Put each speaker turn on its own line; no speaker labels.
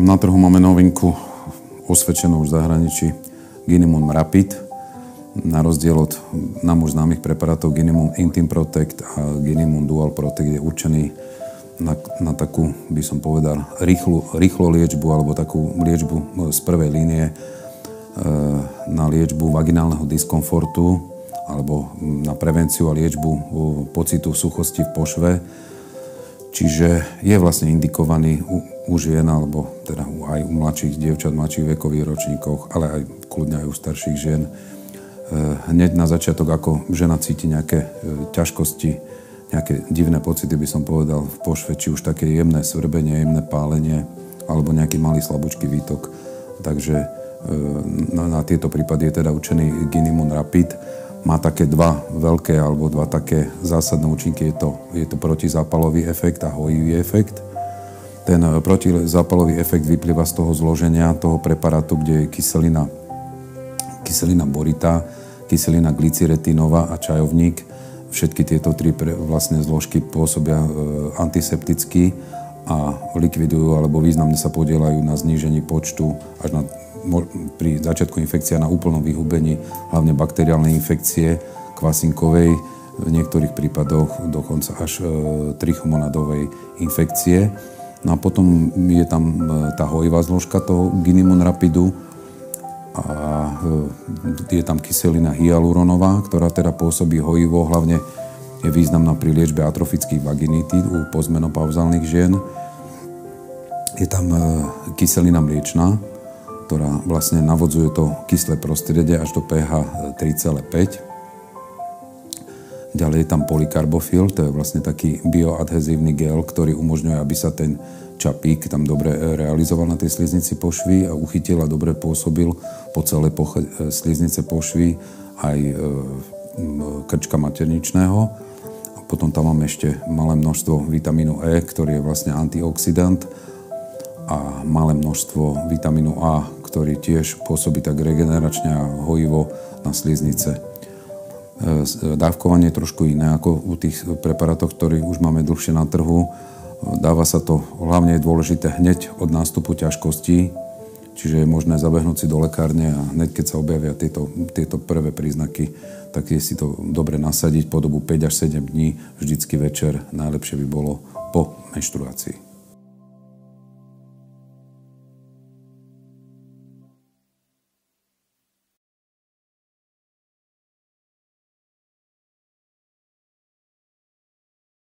Na trhu máme novinku osvedčenú už v zahraničí Ginimum Rapid. Na rozdiel od nám už známych preparátov Ginimum Intim Protect a Ginimum Dual Protect je určený na takú, by som povedal, rýchlu liečbu alebo takú liečbu z prvej línie na liečbu vaginálneho diskomfortu alebo na prevenciu a liečbu pocitu suchosti v pošve. Čiže je vlastne indikovaný u žien, alebo teda aj u mladších dievčat, mladších vekových ročníkoch, ale aj kľudne aj u starších žien. Hneď na začiatok, ako žena cíti nejaké ťažkosti, nejaké divné pocity, by som povedal, v pošve, či už také jemné svrbenie, jemné pálenie, alebo nejaký malý slabúčky výtok. Takže na tieto prípady je teda určený Ginimum Rapid. Má také dva veľké alebo dva také zásadné účinky. Je to protizápalový efekt a hojivý efekt. Ten protizápalový efekt vyplýva z toho zloženia toho preparátu, kde je kyselina boritá, kyselina glycyretinová a čajovník. Všetky tieto tri vlastne zložky pôsobia antisepticky a likvidujú alebo významne sa podieľajú na znížení počtu až na pri začiatku infekcia na úplnom vyhubení, hlavne bakteriálnej infekcie, kvasinkovej, v niektorých prípadoch dokonca až trichomonadovej infekcie. No a potom je tam tá hojivá zložka toho Ginimum Rapidu a je tam kyselina hyaluronová, ktorá teda pôsobí hojivo, hlavne je významná pri liečbe atrofických vaginitíd u postmenopauzálnych žien. Je tam kyselina mliečna, ktorá vlastne navodzuje to kyslé prostredie až do pH 3,5. Ďalej je tam polykarbofil, to je vlastne taký bioadhezívny gel, ktorý umožňuje, aby sa ten čapík tam dobre realizoval na tej sliznici pošvy a uchytil a dobre pôsobil po celej sliznice pošvy aj krčka materničného. A potom tam máme ešte malé množstvo vitamínu E, ktorý je vlastne antioxidant, a malé množstvo vitamínu A, ktorý tiež pôsobí tak regeneračne a hojivo na sliznice. Dávkovanie je trošku iné ako u tých preparátov, ktorých už máme dlhšie na trhu. Dáva sa to, hlavne je dôležité hneď od nástupu ťažkostí, čiže je možné zabehnúť si do lekárne a hneď keď sa objavia tieto prvé príznaky, tak je si to dobre nasadiť po dobu 5 až 7 dní, vždycky večer, najlepšie by bolo po menštruácii.